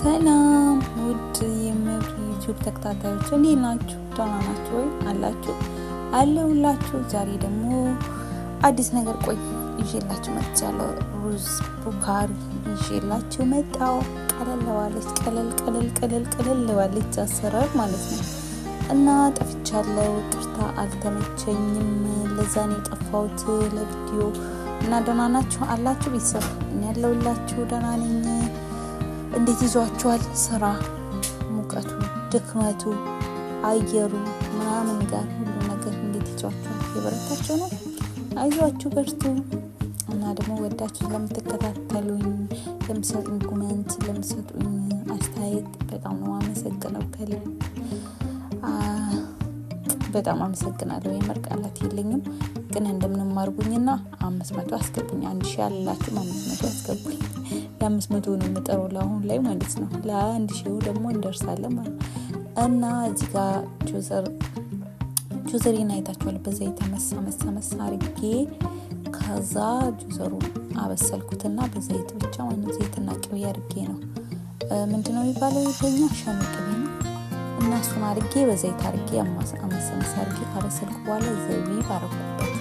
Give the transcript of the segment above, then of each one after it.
ሰላም ውድ የዩቲዩብ ተከታታዮች እንዴት ናችሁ? ደህና ናችሁ ወይ? አላችሁ አለሁላችሁ። ዛሬ ደግሞ አዲስ ነገር ይዤላችሁ መጥቻለሁ። ሩዝ ቡካሪ ይዤላችሁ መጣሁ። ቀለል ባለች አሰራር ማለት ነው። እና ጠፍቻለሁ፣ ጥርታ አልተመቸኝም። ለዛ ነው የጠፋሁት ለቪዲዮ። እና ደህና ናችሁ አላችሁ ቤተሰብ? እኔ ያለሁላችሁ ደህና ነኝ። እንዴት ይዟችኋል? ስራ፣ ሙቀቱ፣ ድክመቱ፣ አየሩ ምናምን ጋር ሁሉ ነገር እንዴት ይዟችኋል? የበረታችሁ ነው? አይዟችሁ፣ በርቱ። እና ደግሞ ወዳችሁ ለምትከታተሉኝ፣ ለምትሰጡኝ ኮሜንት፣ ለምትሰጡኝ አስተያየት በጣም ነው አመሰግናለሁ። ከልብ በጣም አመሰግናለሁ። የምር ቃላት የለኝም፣ ግን እንደምንም አድርጉኝና 500 አስገቡኝ። 1000 ያላችሁ 500 አስገቡኝ። ለ500 ነው የምጠራው ለአሁን ላይ ማለት ነው። ለ1000 ደግሞ እንደርሳለን ማለት ነው። እና እዚህ ጋር ጁዘሪን አይታችኋል። በዘይት መሳ አድርጌ ከዛ ጁዘሩ አበሰልኩትና በዘይት ብቻ ማለት ዘይትና ቅቤ አድርጌ ነው ምንድነው የሚባለው ይሄኛ ሻሚ ቅቤ ነው። እና እሱን አድርጌ በዘይት አድርጌ አመሰመስ አድርጌ ካበሰልኩ በኋላ ዘቢብ አደረኩበት።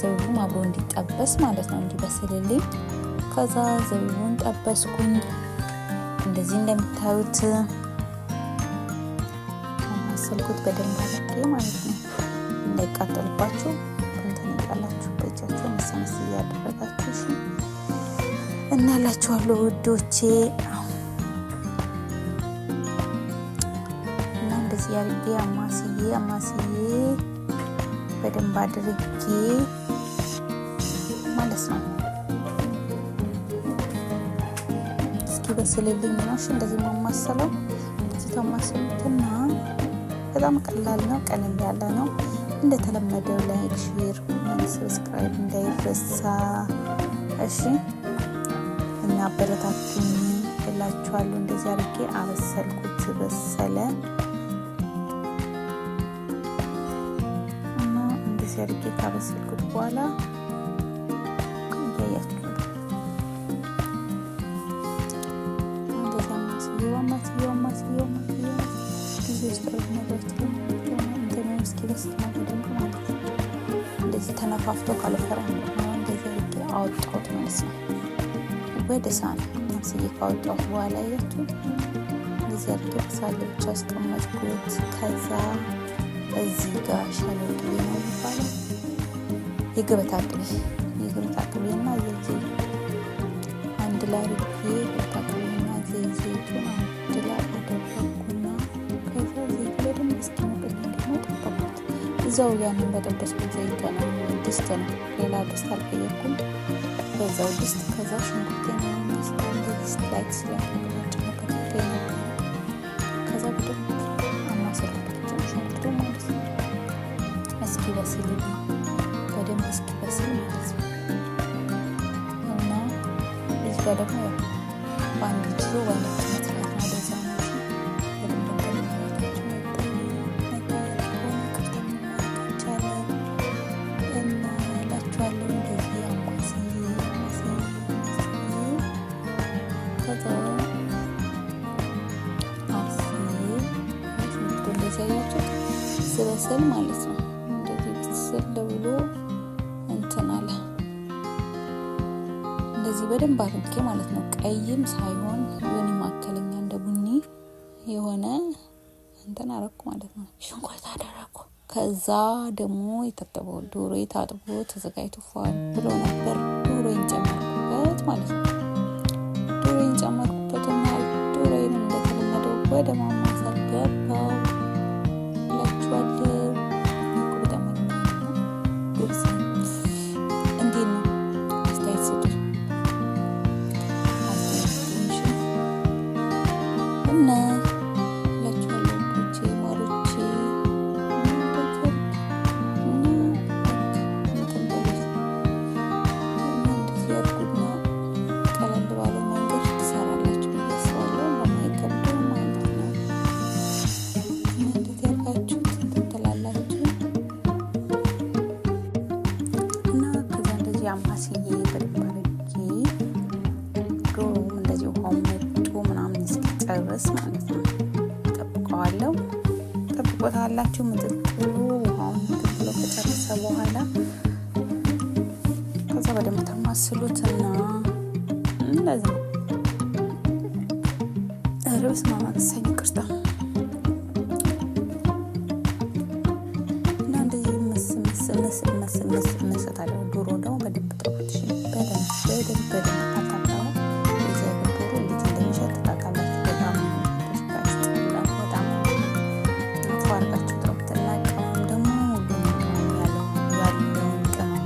ዘቢቡም አብሮ እንዲጠበስ ማለት ነው፣ እንዲበስልልኝ። ከዛ ዘቢቡን ጠበስኩኝ እንደዚህ እንደምታዩት አማሰልኩት በደንብ አድርጌ ማለት ነው። እንዳይቃጠልባችሁ እንትን ይላላችሁ በእጃችሁ መሰመስ እያደረጋችሁ እሺ። እና ላችኋለሁ ውዶቼ። እና እንደዚህ አድርጌ አማስዬ በደንብ አድርጌ ማለት ነው በስልልኝ ነው። እሺ እንደዚህ ማማሰለው እንደዚህ ታማሰሉትና በጣም ቀላል ነው፣ ቀለል ያለ ነው። እንደተለመደው ላይክ፣ ሼር፣ ሰብስክራይብ እንዳይረሳ እሺ። እና አበረታቱኝ እላችኋለሁ። እንደዚህ አድርጌ አበሰልኩት፣ በሰለ እና እንደዚህ አድርጌ ካበሰልኩት በኋላ እንደዚህ ተነፋፍቶ ካልፈራ እንደዚህ አድርጌ አወጣሁት ማለት ነው። ወደ ሳህን ማስዬ ካወጣሁት በኋላ ያያችሁ እንደዚህ አድርጌ ሳለ ብቻ አስቀመጥኩት። ከዛ እዚህ ጋር ሻለው ቅቤ ነው የሚባለው የገበታ ቅቤና የዚህ አንድ ላይ አድርጌ የገበታ ቅቤና ዘይቱን አንድ ላይ አደረኩና ከዛ ዘይት በደንብ እስኪሞቅልኝ ደግሞ ጠበኩት። እዛው ያንን በጠበስኩት ዘይት ነው፣ ድስት ነው፣ ሌላ ድስት አልቀየርኩም። በዛው ድስት ከዛ ሽንኩርቴን ድስት ላይ ስለያቀጭ መከተቴ ነበር። ከዛ በደንብ አማሰልኩት ሽንኩርቱ ማለት ነው እስኪበስል በደንብ እስኪበስል ማለት ነው። እና እዚህ ጋር ደግሞ በአንድ ኪሎ ወይም መስራት ነው ወደዛ ነው ስበስል ማለት ነው። እንደዚህ ብስል ብሎ እንትን አለ እንደዚህ በደንብ አድርጌ ማለት ነው። ቀይም ሳይሆን የሆነ ማከለኛ እንደ ቡኒ የሆነ እንትን አደረኩ ማለት ነው። ሽንኩርት አደረኩ። ከዛ ደግሞ የታጠበው ዶሮ ታጥቦ ተዘጋጅቶ ፏል ብሎ ነበር። ዶሮዬን ጨመርኩበት ማለት ነው። ዶሮዬን ጨመርኩበትና ዶሮዬን እንደተለመደው ወደ ማማሰል ገባው። ድረስ ማለት ነው ጠብቀዋለሁ። ጠብቆታላችሁ ምጥጥ ብሎ ውሃውን ምጥጥ ብሎ ከጨረሰ በኋላ ከዛ በደንብ ተማስሉትና እንደዚህ ርብስ ማማሰኝ ቅርታ እና እንደዚህ መስመስ ታዲያ ዶሮ ደግሞ በደንብ ጠቁት በደንብ አታጣው ዶሮ እንዴት እንደሚሸት ታውቃላችሁ። በጣም በጣም አድርጋችሁ ጠቁትና ቅመም ደግሞ ያለውን ቅመም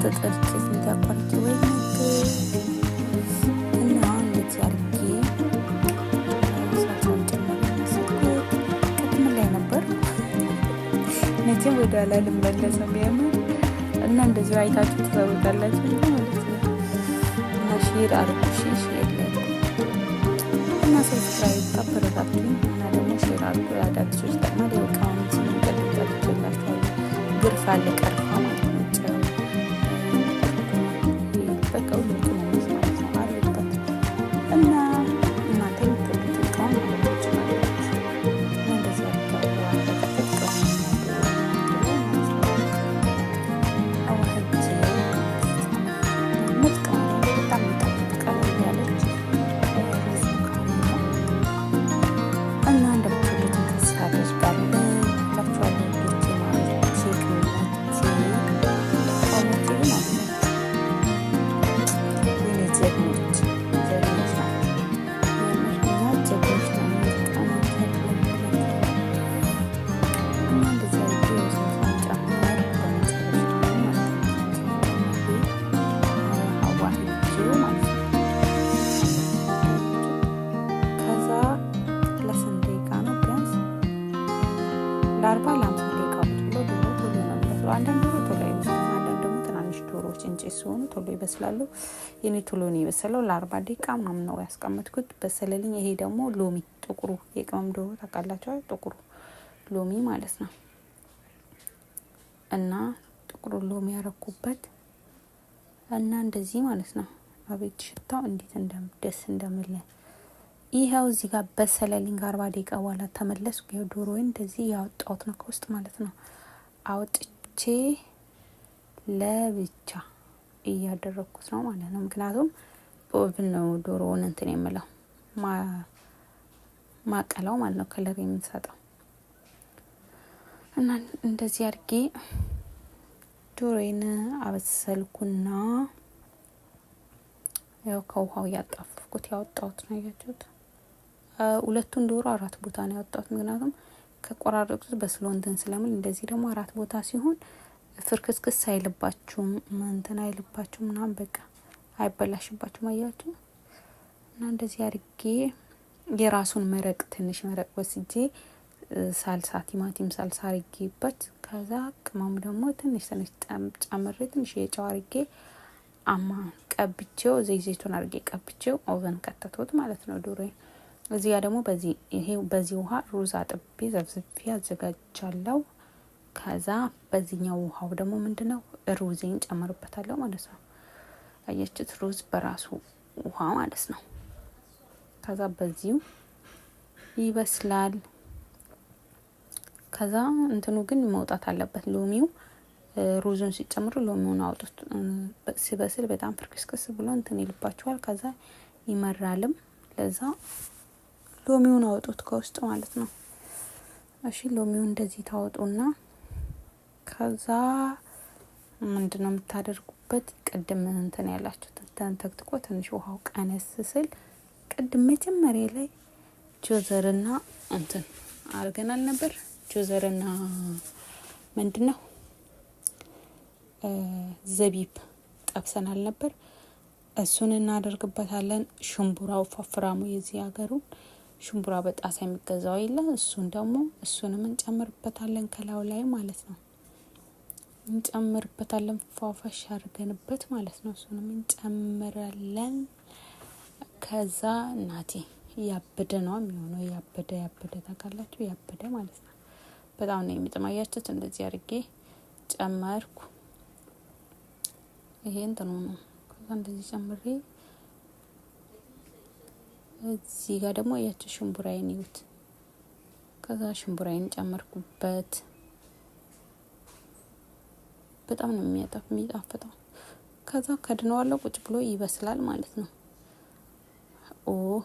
ተጠርቼ ሲያቋርጭ ወይ እና እንደዚህ አድርጌ ሳቸውን ጨምሬ መሰልኩት። ቅድም ላይ ነበር መቼም ወደ ኋላ ልመለስም ያምር እና እንደዚህ አይታችሁ ትሰሩታላችሁ ማለት ነው። እና ሼር አድርጉ ሼር ላይ እና ሰብስክራይብ አበረታቱኝ እና ደግሞ ሼር አድርጉ። አዳዲሶች ደግሞ ሊወቃውን ሲንቀጥላችሁላችኋል ግርፍ አለ ቀርፋ ማለት ነው ለ40 ለ50 ደቂቃ ብሎ ዶሮ ቶሎ ነው የሚበስለው። አንዳንድ ዶሮ ቶሎ አይበስሉም፣ አንዳንድ ደግሞ ትናንሽ ዶሮዎች እንጭት ሲሆኑ ቶሎ ይበስላሉ። የኔ ቶሎ ነው የበሰለው። ለ40 ደቂቃ ምናምን ነው ያስቀመጥኩት፣ በሰለልኝ። ይሄ ደግሞ ሎሚ ጥቁሩ የቅመም ዶሮ ታውቃላችሁ፣ ጥቁሩ ሎሚ ማለት ነው። እና ጥቁሩ ሎሚ ያረኩበት እና እንደዚህ ማለት ነው። አቤት ሽታው እንዴት ደስ እንደሚል ይሄው እዚህ ጋር በሰለልኝ 40 ደቂቃ በኋላ ተመለስኩ። ይሄው ዶሮዬን እንደዚህ ያወጣሁት ነው ከውስጥ ማለት ነው። አውጥቼ ለብቻ እያደረኩት ነው ማለት ነው። ምክንያቱም ኦቭን ነው ዶሮውን እንትን የምለው ማቀላው ማለት ነው፣ ከለር የምንሰጠው እና እንደዚህ አድርጌ ዶሮዬን አበሰልኩና ያው ከውሃው ያጣፍኩት ያወጣሁት ነው። ያያችሁት ሁለቱን ዶሮ 4 ቦታ ነው ያወጣሁት፣ ምክንያቱም ከቆራረጡት በስሎ እንትን ስለምን። እንደዚህ ደግሞ 4 ቦታ ሲሆን ፍርክስክስ አይልባችሁም እንትን አይልባችሁም ምናምን በቃ አይበላሽባችሁም። አያችሁ እና እንደዚህ አድርጌ የራሱን መረቅ ትንሽ መረቅ ወስጄ ሳልሳ ቲማቲም ሳልሳ አድርጌበት ከዛ ቅመሙ ደግሞ ትንሽ ጨምሬ ትንሽ የጨው አድርጌ ቀብቼው ዘይቱን አድርጌ ቀብቼው ኦቨን ከተቶት ማለት ነው ዶሮዬ። እዚህ ጋር ደግሞ በዚህ ውሃ ሩዝ አጥቤ ዘፍዝፌ አዘጋጃለሁ። ከዛ በዚህኛው ውሃው ደግሞ ምንድነው ሩዝን ጨምርበታለሁ ማለት ነው። አያችሁት? ሩዝ በራሱ ውሃ ማለት ነው። ከዛ በዚሁ ይበስላል። ከዛ እንትኑ ግን መውጣት አለበት ሎሚው። ሩዙን ሲጨምሩ ሎሚውን አውጡት። ሲበስል በጣም ፍርክስክስ ብሎ እንትን ይልባችኋል። ከዛ ይመራልም ለዛ ሎሚውን አውጡት ከውስጥ ማለት ነው። እሺ ሎሚውን እንደዚህ ታወጡና ከዛ ምንድነው የምታደርጉበት? ቅድም እንትን ያላችሁት ተንተክትኮ ትንሽ ውሃው ቀነስ ስል ቅድም መጀመሪያ ላይ ጆዘርና እንትን አርገናል ነበር። ጆዘርና ምንድነው ዘቢብ ጠብሰናል ነበር። እሱን እናደርግበታለን። ሽምቡራው ፋፍራሙ የዚህ ሀገሩን ሽምቡራ በጣሳ የሚገዛው የለ እሱን ደግሞ እሱንም እንጨምርበታለን ከላው ላይ ማለት ነው። እንጨምርበታለን ፏፈሽ አድርገንበት ማለት ነው። እሱንም እንጨምራለን። ከዛ እናቴ ያበደ ነው የሚሆነው። ያበደ ታውቃላችሁ፣ ያበደ ማለት ነው። በጣም ነው የሚጥማያችሁት። እንደዚህ አድርጌ ጨመርኩ። ይሄን ነው ከዛ እንደዚህ ጨምሬ እዚህ ጋር ደግሞ ያቺ ሽምቡራዬን ይዩት። ከዛ ሽምቡራዬን ጨመርኩበት። በጣም ነው የሚጣፍጠው። ከዛ ከድነዋለሁ። ቁጭ ብሎ ይበስላል ማለት ነው።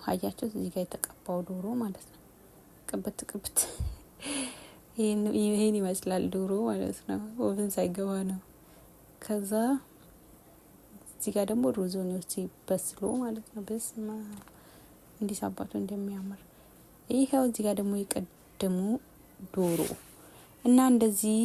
አያችሁ እዚህ ጋር የተቀባው ዶሮ ማለት ነው። ቅብት ይሄን ይመስላል ዶሮ ማለት ነው። ኦቨን ሳይገባ ነው። ከዛ እዚህ ጋር ደግሞ ሩዙን ሲበስሎ ማለት ነው። በስማ እንዲህ አባቱ እንደሚያምር ይሄው። እዚህ ጋር ደግሞ የቀደሙ ዶሮ እና እንደዚህ